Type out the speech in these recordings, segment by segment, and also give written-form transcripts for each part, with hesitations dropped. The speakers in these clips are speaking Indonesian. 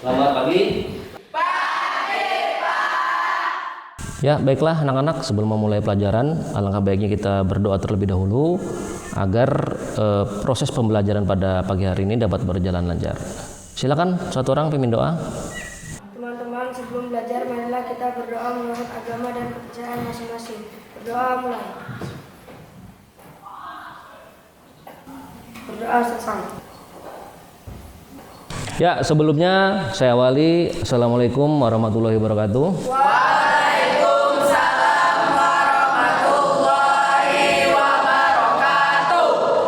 Selamat pagi. Ya, baiklah anak-anak, sebelum memulai pelajaran, alangkah baiknya kita berdoa terlebih dahulu agar proses pembelajaran pada pagi hari ini dapat berjalan lancar. Silakan satu orang pimpin doa. Teman-teman, sebelum belajar marilah kita berdoa menurut agama dan kepercayaan masing-masing. Berdoa mulai. Berdoa selesai. Ya, sebelumnya saya awali. Assalamualaikum warahmatullahi wabarakatuh.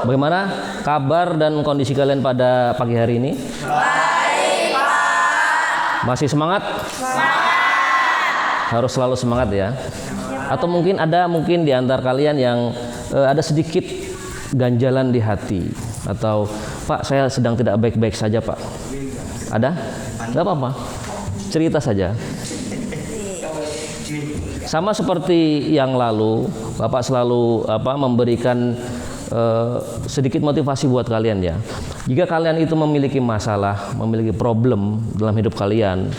Bagaimana kabar dan kondisi kalian pada pagi hari ini? Baik, Pak. Masih semangat? Semangat. Harus selalu semangat ya. Atau mungkin di antar kalian yang ada sedikit ganjalan di hati, atau Pak, saya sedang tidak baik-baik saja, Pak. Ada? Enggak apa-apa. Cerita saja. Sama seperti yang lalu, Bapak selalu memberikan sedikit motivasi buat kalian ya. Jika kalian itu memiliki masalah, memiliki problem dalam hidup kalian,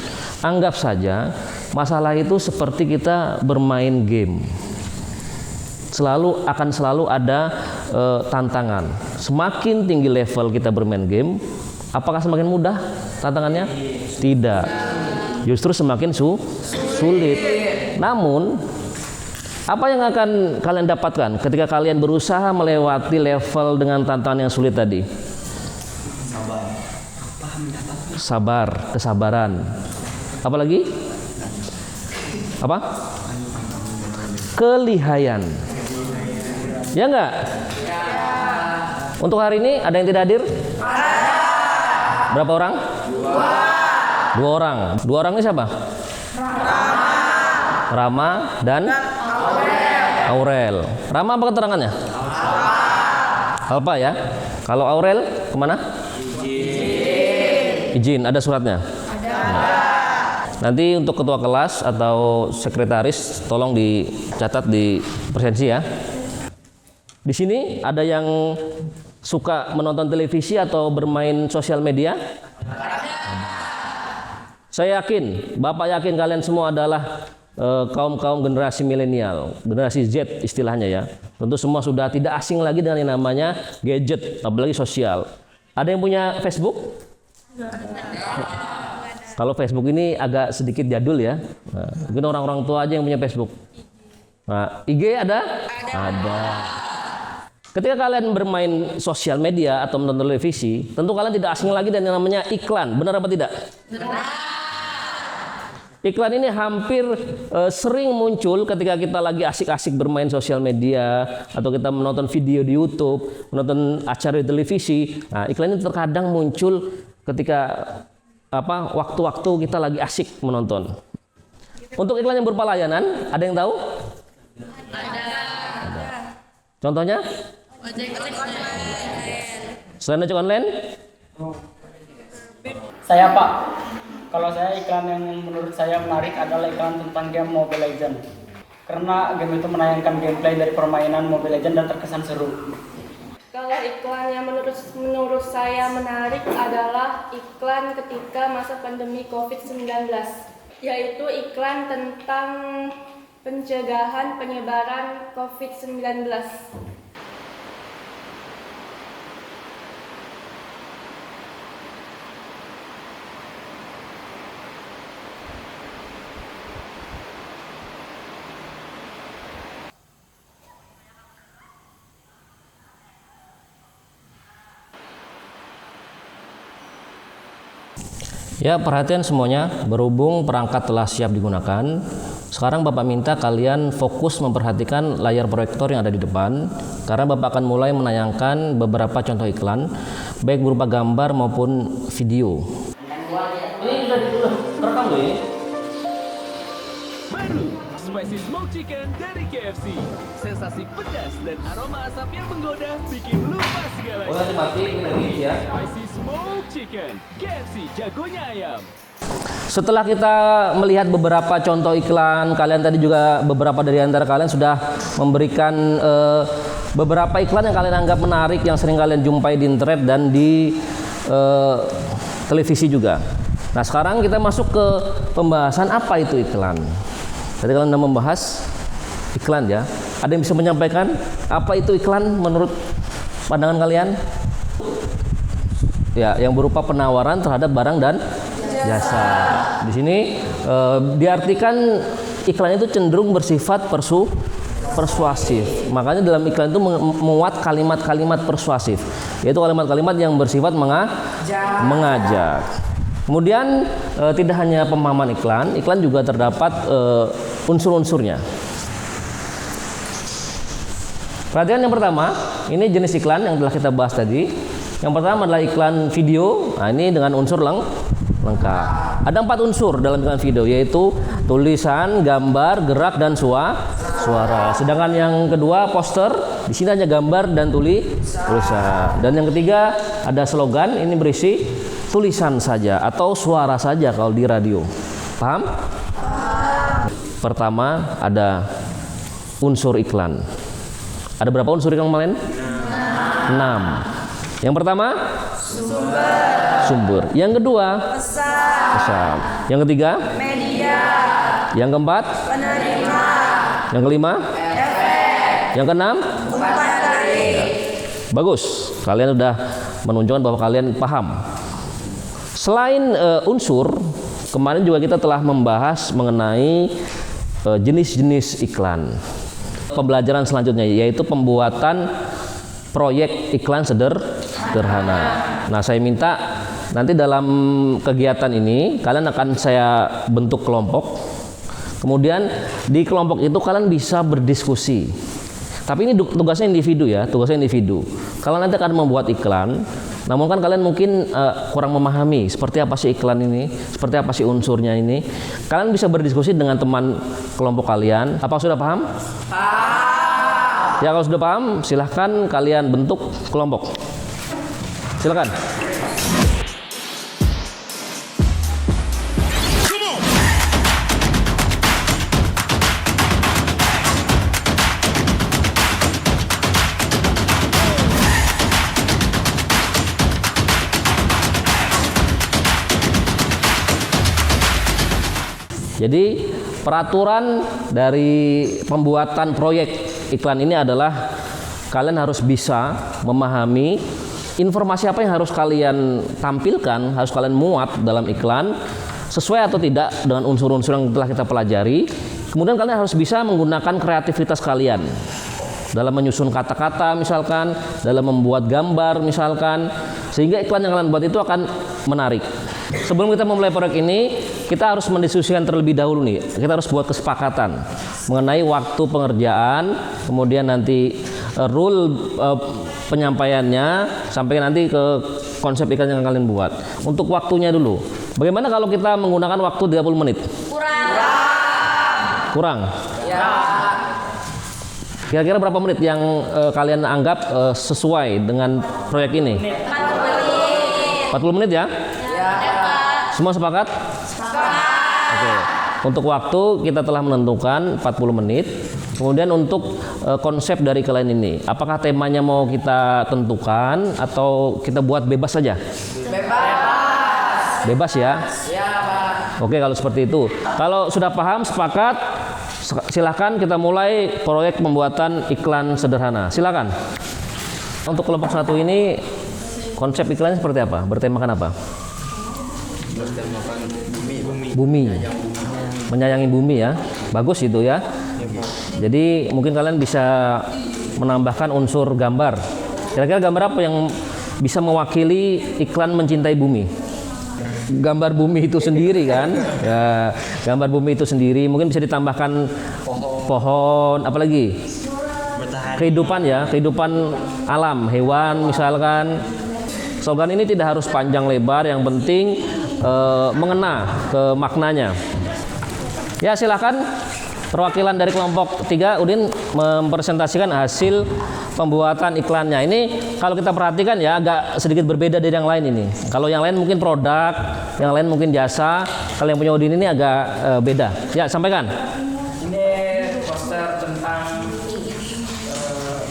anggap saja masalah itu seperti kita bermain game. Akan selalu ada tantangan. Semakin tinggi level kita bermain game, apakah semakin mudah tantangannya? Tidak. Justru semakin sulit. Namun apa yang akan kalian dapatkan ketika kalian berusaha melewati level dengan tantangan yang sulit tadi? Sabar, kesabaran. Apalagi? Apa? Kelihayan. Ya enggak? Untuk hari ini ada yang tidak hadir? Berapa orang? Dua orang. Dua orang ini siapa? Rama dan Aurel. Rama apa keterangannya? Alpa ya. Kalau Aurel kemana? Izin. Ada suratnya? Ada. Nanti untuk ketua kelas atau sekretaris tolong dicatat di presensi ya. Di sini ada yang suka menonton televisi atau bermain sosial media? Saya yakin, Bapak yakin kalian semua adalah kaum generasi milenial, generasi Z istilahnya ya. Tentu semua sudah tidak asing lagi dengan yang namanya gadget, apalagi sosial. Ada yang punya Facebook? Kalau Facebook ini agak sedikit jadul ya. Mungkin orang-orang tua aja yang punya Facebook. Nah, IG ada? Ada. Ketika kalian bermain sosial media atau menonton televisi, tentu kalian tidak asing lagi dengan yang namanya iklan. Benar apa tidak? Benar. Iklan ini hampir sering muncul ketika kita lagi asik-asik bermain sosial media atau kita menonton video di YouTube, menonton acara di televisi. Nah, iklan ini terkadang muncul ketika waktu-waktu kita lagi asik menonton. Untuk iklan yang berupa layanan, ada yang tahu? Ada. Contohnya? Ojek online. Selain ojek online? Saya Pak. Kalau saya iklan yang menurut saya menarik adalah iklan tentang game Mobile Legends. Karena game itu menayangkan gameplay dari permainan Mobile Legends dan terkesan seru. Kalau iklan yang menurut saya menarik adalah iklan ketika masa pandemi COVID-19, yaitu iklan tentang pencegahan penyebaran COVID-19. Ya, perhatian semuanya, berhubung perangkat telah siap digunakan, sekarang Bapak minta kalian fokus memperhatikan layar proyektor yang ada di depan, karena Bapak akan mulai menayangkan beberapa contoh iklan, baik berupa gambar maupun video. Ini sudah terekam loh ini. Baru, Spicy Smoke Chicken dari KFC. Sensasi pedas dan aroma asap yang menggoda bikin lupa segalanya. Oh, nanti mati, ini lagi ya. Spicy Smoke Chicken, KFC jagonya ayam. Setelah kita melihat beberapa contoh iklan, kalian tadi juga beberapa dari antara kalian sudah memberikan beberapa iklan yang kalian anggap menarik, yang sering kalian jumpai di internet dan di televisi juga. Nah, sekarang kita masuk ke pembahasan apa itu iklan. Tadi kalian sudah membahas iklan ya. Ada yang bisa menyampaikan apa itu iklan menurut pandangan kalian? Ya, yang berupa penawaran terhadap barang dan jasa. Di sini diartikan iklan itu cenderung bersifat persuasif. Makanya dalam iklan itu memuat kalimat-kalimat persuasif, yaitu kalimat-kalimat yang bersifat mengajak. Kemudian tidak hanya pemahaman iklan juga terdapat unsur-unsurnya. Perhatian yang pertama, ini jenis iklan yang telah kita bahas tadi. Yang pertama adalah iklan video. Nah, ini dengan unsur lengkap. Ada 4 unsur dalam iklan video, yaitu tulisan, gambar, gerak, dan suara. Sedangkan yang kedua poster, di sini hanya gambar dan tulisan. Dan yang ketiga ada slogan, ini berisi tulisan saja atau suara saja kalau di radio. Paham? Pertama ada unsur iklan. Ada berapa unsur iklan kemarin? 6. Yang pertama sumber. Yang kedua pesan. Yang ketiga media. Yang keempat penerima. Yang kelima efek. Yang keenam umpan tarik. Bagus, kalian sudah menunjukkan bahwa kalian paham. Selain unsur, kemarin juga kita telah membahas mengenai jenis-jenis iklan. Pembelajaran selanjutnya yaitu pembuatan proyek iklan sederhana. Nah, saya minta nanti dalam kegiatan ini kalian akan saya bentuk kelompok. Kemudian di kelompok itu kalian bisa berdiskusi. Tapi ini tugasnya individu ya, tugasnya individu. Kalian nanti akan membuat iklan, namun kan kalian mungkin kurang memahami seperti apa sih iklan ini, seperti apa sih unsurnya ini. Kalian bisa berdiskusi dengan teman kelompok kalian. Apa sudah paham? Ya, kalau sudah paham, silahkan kalian bentuk kelompok. Silakan. Jadi peraturan dari pembuatan proyek iklan ini adalah kalian harus bisa memahami informasi apa yang harus kalian tampilkan, harus kalian muat dalam iklan, sesuai atau tidak dengan unsur-unsur yang telah kita pelajari. Kemudian kalian harus bisa menggunakan kreativitas kalian dalam menyusun kata-kata misalkan, dalam membuat gambar misalkan, sehingga iklan yang kalian buat itu akan menarik. Sebelum kita memulai proyek ini, kita harus mendiskusikan terlebih dahulu nih. Kita harus buat kesepakatan mengenai waktu pengerjaan, kemudian nanti rule penyampaiannya, sampai nanti ke konsep iklan yang kalian buat. Untuk waktunya dulu. Bagaimana kalau kita menggunakan waktu 30 menit? Kurang? Ya. Kira-kira berapa menit yang kalian anggap sesuai dengan proyek ini? 40 menit ya? Semua sepakat? Oke. Untuk waktu kita telah menentukan 40 menit. Kemudian untuk konsep dari kalian ini, apakah temanya mau kita tentukan atau kita buat bebas saja? Bebas ya? Oke, kalau seperti itu. Kalau sudah paham, sepakat, silahkan kita mulai proyek pembuatan iklan sederhana. Silakan. Untuk kelompok 1 ini, konsep iklannya seperti apa? Bertemakan apa? Bumi. Menyayangi bumi ya. Bagus itu ya. Jadi mungkin kalian bisa menambahkan unsur gambar. Kira-kira gambar apa yang bisa mewakili iklan mencintai bumi? Gambar bumi itu sendiri kan? Ya, gambar bumi itu sendiri. Mungkin bisa ditambahkan pohon, apalagi? Kehidupan ya, kehidupan alam, hewan misalkan. Slogan ini tidak harus panjang lebar, yang penting mengena ke maknanya. Ya, silakan perwakilan dari kelompok 3, Udin, mempresentasikan hasil pembuatan iklannya. Ini kalau kita perhatikan ya agak sedikit berbeda dari yang lain ini. Kalau yang lain mungkin produk, yang lain mungkin jasa. Kalau yang punya Udin ini agak beda. Ya, sampaikan. Ini poster tentang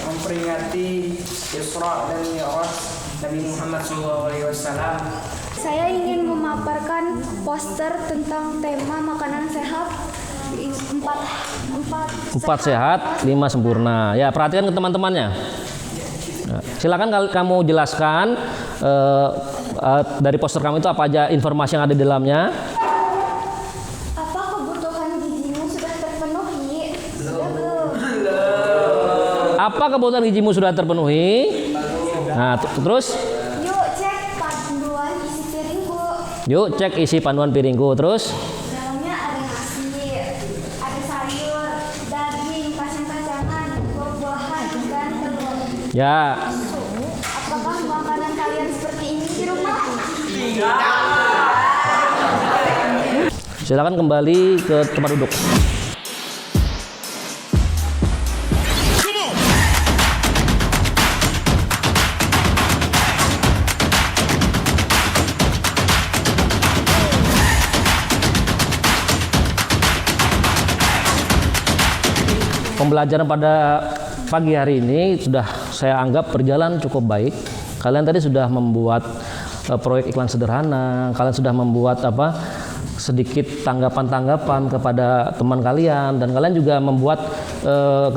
memperingati Isra dan Mi'raj Nabi Muhammad SAW Saya ingin memaparkan poster tentang tema makanan sehat. Empat sehat, 5 sempurna. Ya, perhatikan ke teman-temannya. Nah, silakan kamu jelaskan dari poster kamu itu apa aja informasi yang ada di dalamnya. Apa kebutuhan gizimu sudah terpenuhi? Belum. Apa kebutuhan gizimu sudah terpenuhi? Nah, terus? Yuk cek panduan isi piringku. Yuk cek isi panduan piringku. Terus? Dalamnya ada nasi, ada sayur, daging, kacang-kacangan, buah-buahan, dan telur. Ya. Apakah makanan kalian seperti ini di rumah? Silakan kembali ke tempat duduk. Pembelajaran pada pagi hari ini sudah saya anggap berjalan cukup baik. Kalian tadi sudah membuat proyek iklan sederhana, kalian sudah membuat sedikit tanggapan-tanggapan kepada teman kalian, dan kalian juga membuat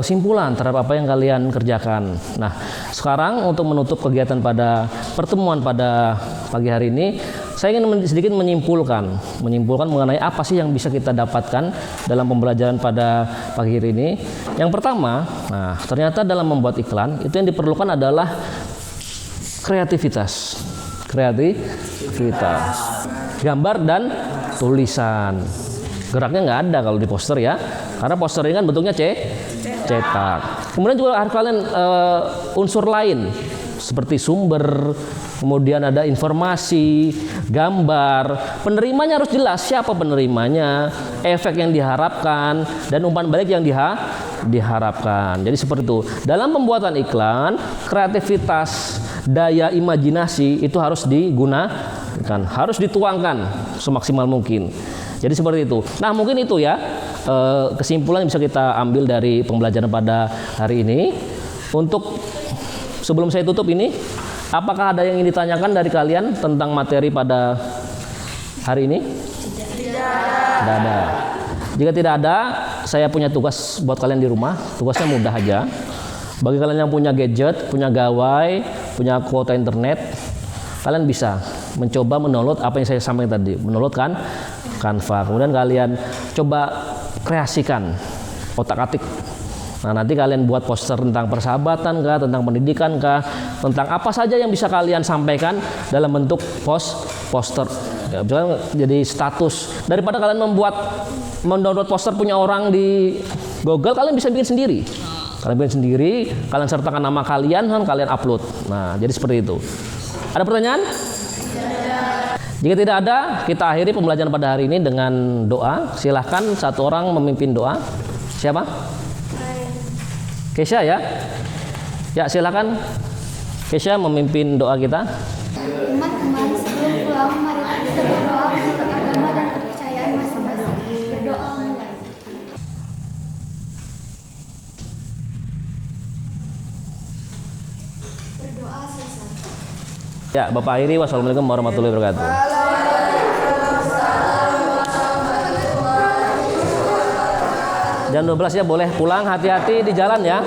kesimpulan terhadap apa yang kalian kerjakan. Nah, sekarang untuk menutup kegiatan pada pertemuan pada pagi hari ini, saya ingin sedikit menyimpulkan mengenai apa sih yang bisa kita dapatkan dalam pembelajaran pada pagi hari ini. Yang pertama, nah ternyata dalam membuat iklan itu yang diperlukan adalah kreativitas, gambar dan tulisan. Geraknya nggak ada kalau di poster ya, karena poster ini kan bentuknya cetak. Kemudian juga harus kalian unsur lain seperti sumber, kemudian ada informasi, gambar, penerimanya harus jelas siapa penerimanya, efek yang diharapkan, dan umpan balik yang diharapkan. Jadi seperti itu. Dalam pembuatan iklan, kreativitas, daya imajinasi itu harus digunakan, harus dituangkan semaksimal mungkin. Jadi seperti itu. Nah, mungkin itu ya kesimpulan yang bisa kita ambil dari pembelajaran pada hari ini. Untuk sebelum saya tutup ini, apakah ada yang ingin ditanyakan dari kalian tentang materi pada hari ini? Tidak ada. Jika tidak ada, saya punya tugas buat kalian di rumah. Tugasnya mudah aja. Bagi kalian yang punya gadget, punya gawai, punya kuota internet, kalian bisa mencoba mendownload apa yang saya sampaikan tadi, mendownload Canva. Kemudian kalian coba kreasikan, otak-atik. Nah, nanti kalian buat poster tentang persahabatan kah, tentang pendidikan kah, tentang apa saja yang bisa kalian sampaikan dalam bentuk poster. Ya, misalnya jadi status. Daripada kalian mendownload poster punya orang di Google, kalian bisa bikin sendiri. Kalian sertakan nama kalian, kalian upload. Nah, jadi seperti itu. Ada pertanyaan? Jika tidak ada, kita akhiri pembelajaran pada hari ini dengan doa. Silahkan satu orang memimpin doa. Siapa? Kesha ya? Ya, silakan Kesha memimpin doa kita. Teman-teman, sebelum pulang, mari kita berdoa untuk agama dan kepercayaan masing-masing. Berdoa mulai. Berdoa selesai. Ya, Bapak akhiri. Wassalamualaikum warahmatullahi wabarakatuh. Jam 12 ya, boleh pulang, hati-hati di jalan ya.